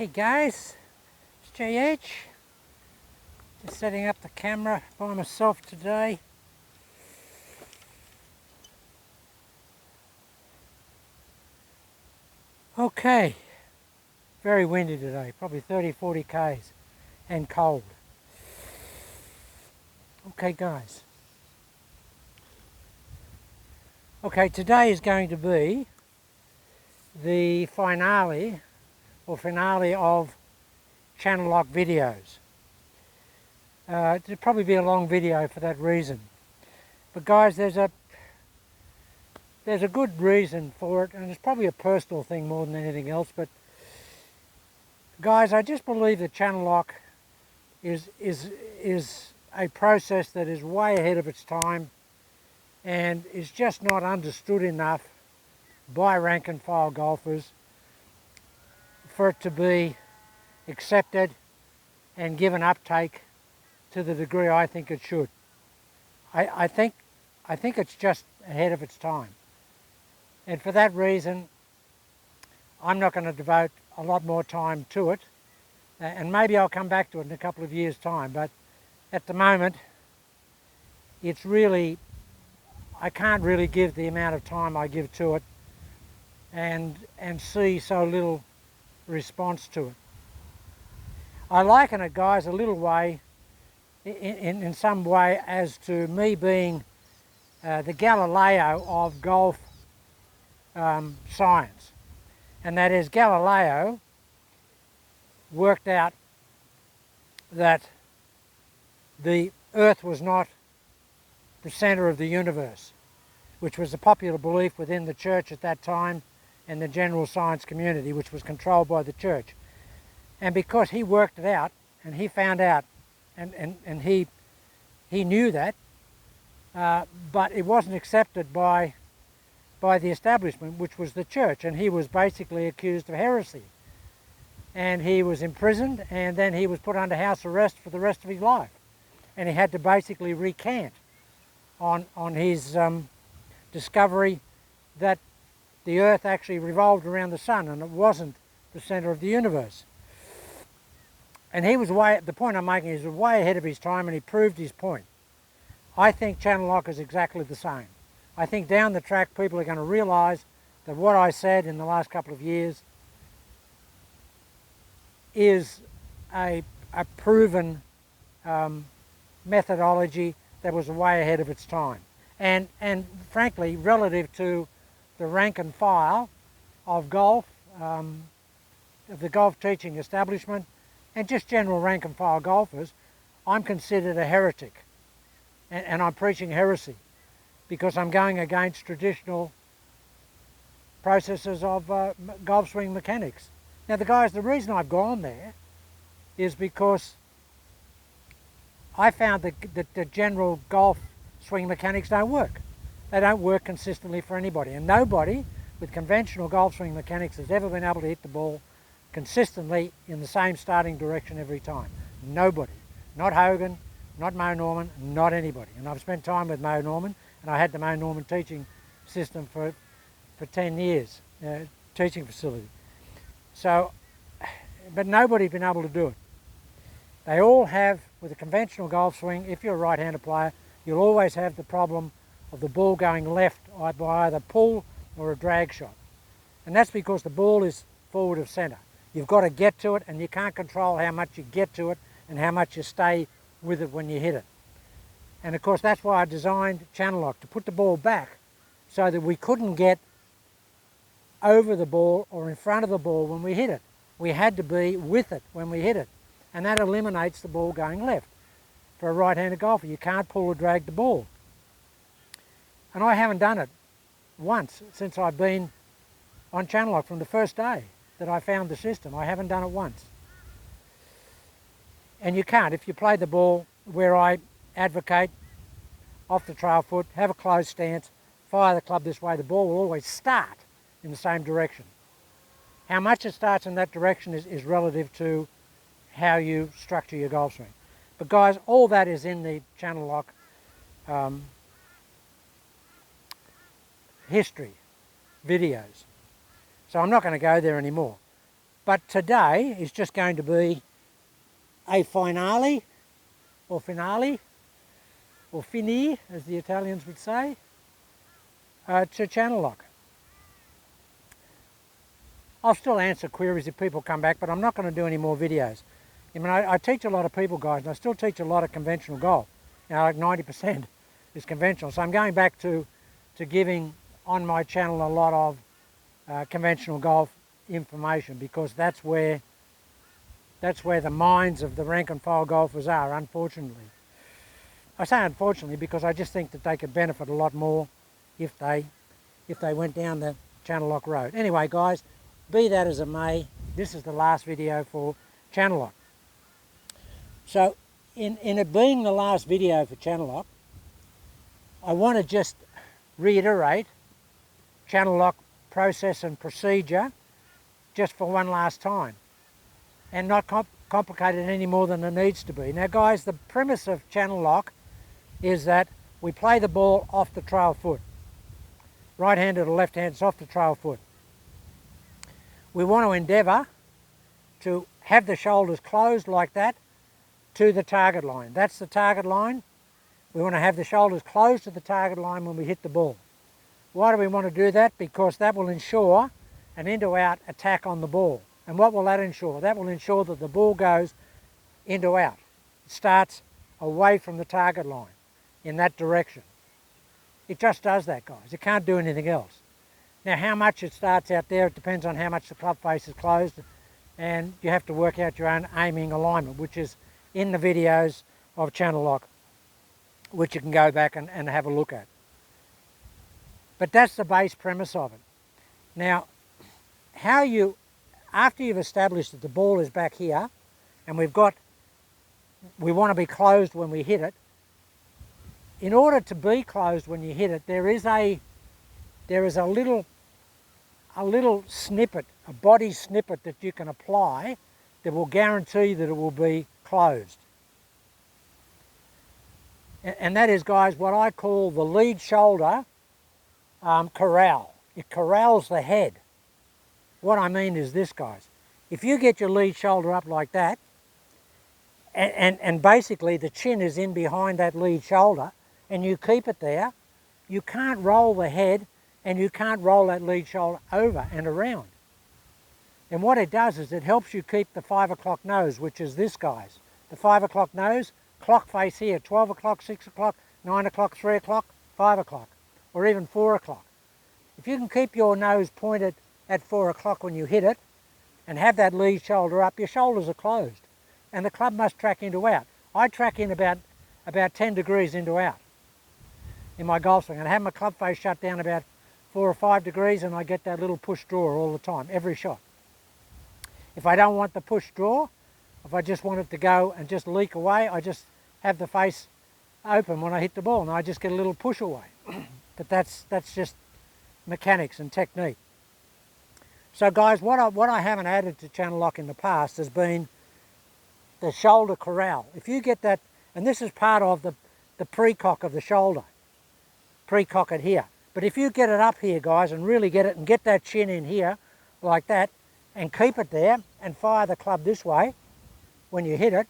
Hey guys, it's JH. Just setting up the camera by myself today. Okay, very windy today, probably 30-40 k's and cold. Okay guys. Okay, today is going to be the finale of channel lock videos. It'll probably be a long video for that reason. But guys, there's a good reason for it, and it's probably a personal thing more than anything else. But guys, I just believe that channel lock is a process that is way ahead of its time and is just not understood enough by rank and file golfers for it to be accepted and given uptake to the degree I think it should. I think it's just ahead of its time. And for that reason, I'm not going to devote a lot more time to it. And maybe I'll come back to it in a couple of years' time. But at the moment, it's really, I can't really give the amount of time I give to it and see so little response to it. I liken it, guys, a little way, in some way, as to me being the Galileo of golf science. And that is, Galileo worked out that the Earth was not the centre of the universe, which was the popular belief within the church at that time and the general science community, which was controlled by the church. And because he worked it out and he found out and he knew that, but it wasn't accepted by the establishment, which was the church, and he was basically accused of heresy. And he was imprisoned, and then he was put under house arrest for the rest of his life. And he had to basically recant on his discovery that the Earth actually revolved around the sun and it wasn't the centre of the universe. And he was the point I'm making is way ahead of his time, and he proved his point. I think channel lock is exactly the same. I think down the track people are going to realise that what I said in the last couple of years is a proven methodology that was way ahead of its time. And frankly, relative to the rank and file of golf, of the golf teaching establishment, and just general rank and file golfers, I'm considered a heretic. And I'm preaching heresy because I'm going against traditional processes of golf swing mechanics. Now guys, the reason I've gone there is because I found that the general golf swing mechanics don't work. They don't work consistently for anybody, and nobody with conventional golf swing mechanics has ever been able to hit the ball consistently in the same starting direction every time. Nobody. Not Hogan, not Mo Norman, not anybody. And I've spent time with Mo Norman, and I had the Mo Norman teaching system for 10 years, teaching facility. So, but nobody's been able to do it. They all have, with a conventional golf swing, if you're a right-handed player, you'll always have the problem of the ball going left by either pull or a drag shot. And that's because the ball is forward of centre. You've got to get to it, and you can't control how much you get to it and how much you stay with it when you hit it. And of course that's why I designed channel lock, to put the ball back so that we couldn't get over the ball or in front of the ball when we hit it. We had to be with it when we hit it. And that eliminates the ball going left. For a right-handed golfer, you can't pull or drag the ball. And I haven't done it once since I've been on channel lock. From the first day that I found the system, I haven't done it once. And you can't. If you play the ball where I advocate, off the trail foot, have a closed stance, fire the club this way, the ball will always start in the same direction. How much it starts in that direction is relative to how you structure your golf swing. But guys, all that is in the channel lock history videos. So I'm not going to go there anymore. But today is just going to be a finale, or finale, or fini, as the Italians would say, to channel lock. I'll still answer queries if people come back, but I'm not going to do any more videos. I mean, I teach a lot of people, guys, and I still teach a lot of conventional golf. You know, like 90% is conventional. So I'm going back to giving on my channel a lot of conventional golf information, because that's where the minds of the rank and file golfers are, unfortunately. I say unfortunately because I just think that they could benefit a lot more if they went down the channel lock road. Anyway, guys, be that as it may, this is the last video for channel lock. So in it being the last video for channel lock, I want to just reiterate channel lock process and procedure just for one last time, and not complicate it any more than it needs to be. Now guys, the premise of channel lock is that we play the ball off the trail foot. Right-handed or left-handed, it's off the trail foot. We want to endeavour to have the shoulders closed like that to the target line. That's the target line. We want to have the shoulders closed to the target line when we hit the ball. Why do we want to do that? Because that will ensure an into-out attack on the ball. And what will that ensure? That will ensure that the ball goes into-out. It starts away from the target line in that direction. It just does that, guys. It can't do anything else. Now, how much it starts out there, it depends on how much the club face is closed, and you have to work out your own aiming alignment, which is in the videos of channel lock, which you can go back and have a look at. But that's the base premise of it. Now, after you've established that the ball is back here, and we want to be closed when we hit it, in order to be closed when you hit it, there is a little snippet, a body snippet that you can apply that will guarantee that it will be closed. And that is, guys, what I call the lead shoulder corral. It corrals the head. What I mean is this, guys. If you get your lead shoulder up like that, and basically the chin is in behind that lead shoulder, and you keep it there, you can't roll the head and you can't roll that lead shoulder over and around. And what it does is it helps you keep the 5 o'clock nose, which is this, guys. The 5 o'clock nose, clock face here, 12 o'clock, 6 o'clock, 9 o'clock, 3 o'clock, 5 o'clock, or even 4 o'clock. If you can keep your nose pointed at 4 o'clock when you hit it and have that lead shoulder up, your shoulders are closed. And the club must track into out. I track in about 10 degrees into out in my golf swing, and I have my club face shut down about 4 or 5 degrees, and I get that little push draw all the time, every shot. If I don't want the push draw, if I just want it to go and just leak away, I just have the face open when I hit the ball, and I just get a little push away. But that's just mechanics and technique. So guys, what I haven't added to channel lock in the past has been the shoulder corral. If you get that, and this is part of the pre-cock of the shoulder, pre-cock it here. But if you get it up here, guys, and really get it and get that chin in here like that and keep it there and fire the club this way when you hit it,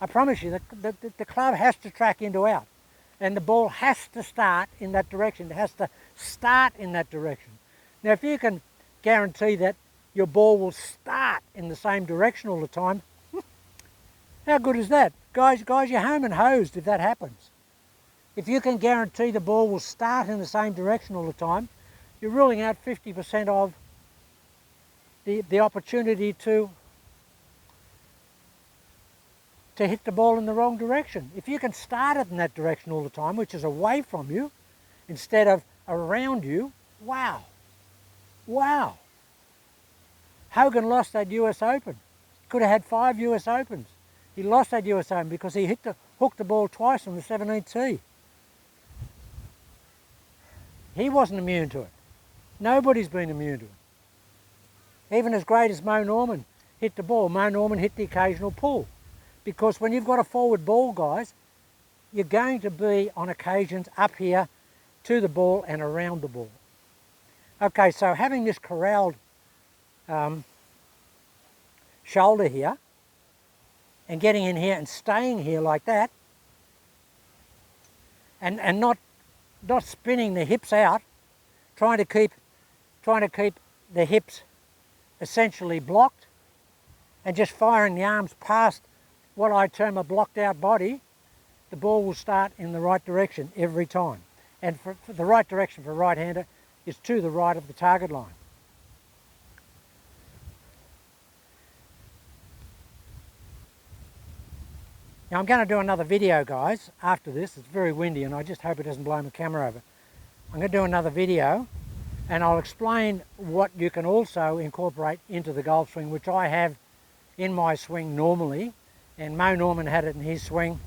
I promise you the club has to track into out, and the ball has to start in that direction. It has to start in that direction. Now, if you can guarantee that your ball will start in the same direction all the time, how good is that? Guys, you're home and hosed if that happens. If you can guarantee the ball will start in the same direction all the time, you're ruling out 50% of the opportunity to hit the ball in the wrong direction. If you can start it in that direction all the time, which is away from you, instead of around you, wow. Wow. Hogan lost that US Open. Could have had 5 US Opens. He lost that US Open because he hooked the ball twice on the 17th tee. He wasn't immune to it. Nobody's been immune to it. Even as great as Mo Norman hit the ball, Mo Norman hit the occasional pull. Because when you've got a forward ball, guys, you're going to be, on occasions, up here to the ball and around the ball. Okay, so having this corralled shoulder here and getting in here and staying here like that, and not spinning the hips out, trying to keep the hips essentially blocked, and just firing the arms past what I term a blocked out body, the ball will start in the right direction every time. And for the right direction for a right-hander is to the right of the target line. Now I'm going to do another video, guys, after this. It's very windy and I just hope it doesn't blow my camera over. I'm going to do another video and I'll explain what you can also incorporate into the golf swing, which I have in my swing normally, and Mo Norman had it in his swing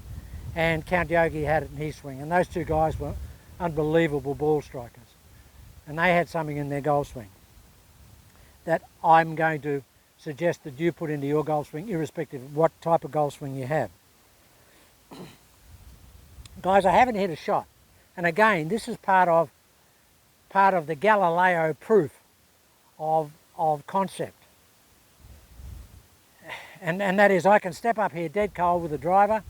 and Count Yogi had it in his swing, and those two guys were unbelievable ball strikers, and they had something in their golf swing that I'm going to suggest that you put into your golf swing, irrespective of what type of golf swing you have. Guys, I haven't hit a shot, and again, this is part of the Galileo proof of concept, and that is I can step up here dead cold with a driver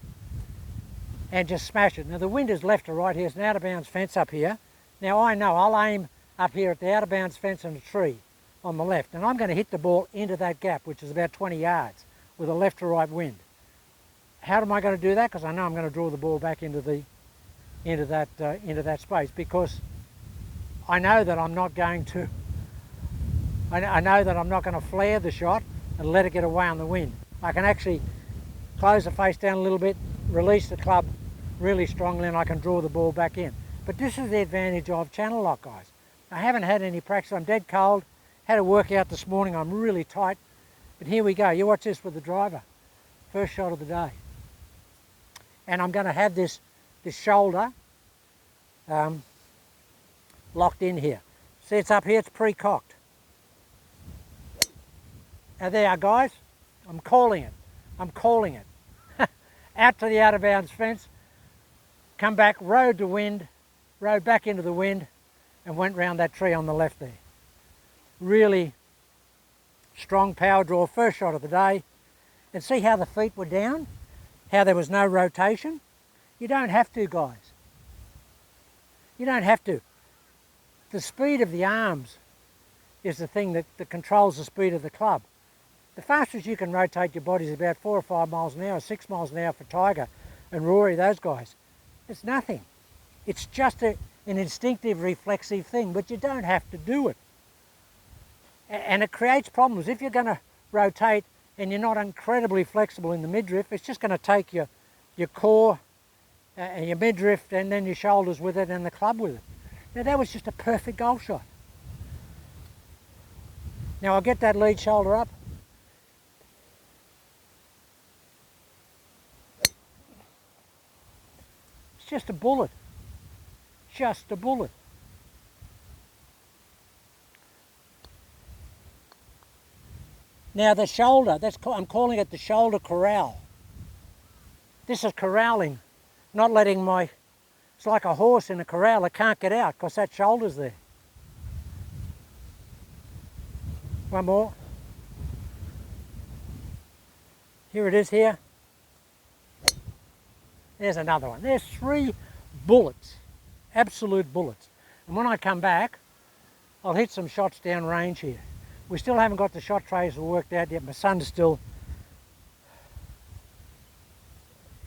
and just smash it. Now the wind is left to right here. It's an out of bounds fence up here. Now I know I'll aim up here at the out of bounds fence and a tree on the left, and I'm going to hit the ball into that gap, which is about 20 yards, with a left to right wind. How am I going to do that? Because I know I'm going to draw the ball back into that space, because I know that I'm not going to. I know that I'm not going to flare the shot and let it get away on the wind. I can actually close the face down a little bit, release the club really strongly, and I can draw the ball back in. But this is the advantage of channel lock, guys. I haven't had any practice. I'm dead cold. Had a workout this morning. I'm really tight. But here we go. You watch this with the driver. First shot of the day. And I'm going to have this shoulder locked in here. See, it's up here. It's pre-cocked. Now there, guys. I'm calling it. I'm calling it. Out to the out of bounds fence, come back, rode back into the wind, and went round that tree on the left there. Really strong power draw, first shot of the day. And see how the feet were down? How there was no rotation? You don't have to, guys. You don't have to. The speed of the arms is the thing that controls the speed of the club. The fastest you can rotate your body is about 4 or 5 miles an hour, 6 miles an hour for Tiger and Rory, those guys. It's nothing. It's just an instinctive, reflexive thing, but you don't have to do it. And it creates problems. If you're going to rotate and you're not incredibly flexible in the midriff, it's just going to take your core and your midriff and then your shoulders with it and the club with it. Now that was just a perfect golf shot. Now I'll get that lead shoulder up. It's just a bullet. Just a bullet. Now the shoulder, I'm calling it the shoulder corral. This is corralling, not letting it's like a horse in a corral. It can't get out because that shoulder's there. One more. Here it is here. There's another one. There's 3 bullets, absolute bullets. And when I come back, I'll hit some shots down range here. We still haven't got the shot trays worked out yet. My son's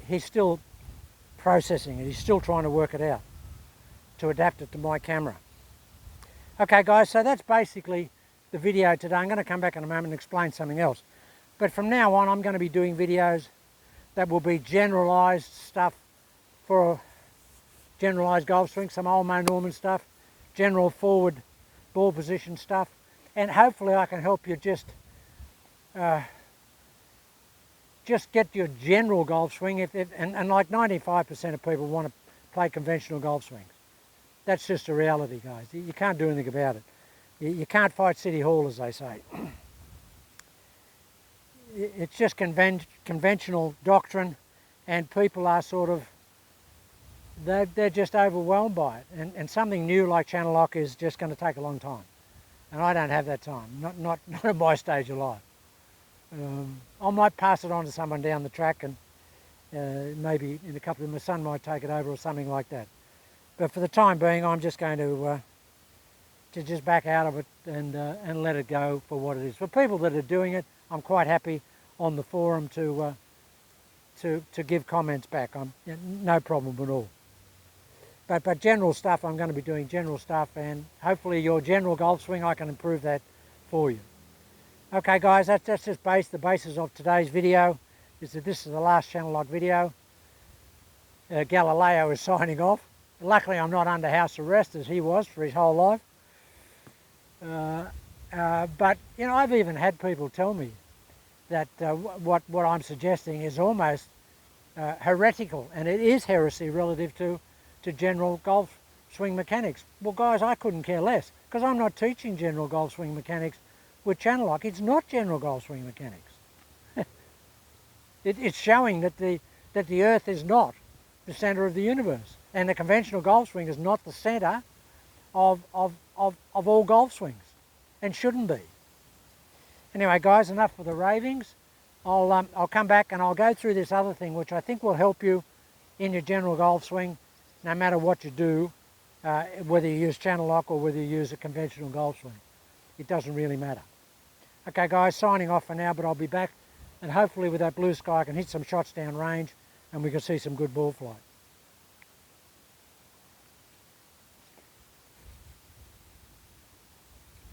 he's still processing it. He's still trying to work it out to adapt it to my camera. Okay guys, so that's basically the video today. I'm going to come back in a moment and explain something else. But from now on, I'm going to be doing videos that will be generalised stuff for a generalised golf swing, some old Mo Norman stuff, general forward ball position stuff, and hopefully I can help you just get your general golf swing. And like 95% of people want to play conventional golf swings. That's just a reality, guys. You can't do anything about it. You can't fight City Hall, as they say. It's just conventional doctrine, and people are sort of, they're just overwhelmed by it. And something new like channel lock is just going to take a long time. And I don't have that time, not at my stage of life. I might pass it on to someone down the track, and maybe in a couple of, my son might take it over or something like that. But for the time being, I'm just going to just back out of it and let it go for what it is. For people that are doing it, I'm quite happy on the forum to give comments back. No problem at all. But general stuff, I'm going to be doing general stuff, and hopefully your general golf swing, I can improve that for you. Okay guys, that's just the basis of today's video, is that this is the last channel lock video. Galileo is signing off. Luckily I'm not under house arrest as he was for his whole life. But you know, I've even had people tell me that what I'm suggesting is almost heretical, and it is heresy relative to general golf swing mechanics. Well guys, I couldn't care less, because I'm not teaching general golf swing mechanics with channel lock. It's not general golf swing mechanics. It's showing that the earth is not the center of the universe, and the conventional golf swing is not the center of all golf swings, and shouldn't be. Anyway guys, enough for the ravings. I'll come back and I'll go through this other thing, which I think will help you in your general golf swing, no matter what you do, whether you use channel lock or whether you use a conventional golf swing. It doesn't really matter. Okay guys, signing off for now, but I'll be back, and hopefully with that blue sky I can hit some shots down range and we can see some good ball flight.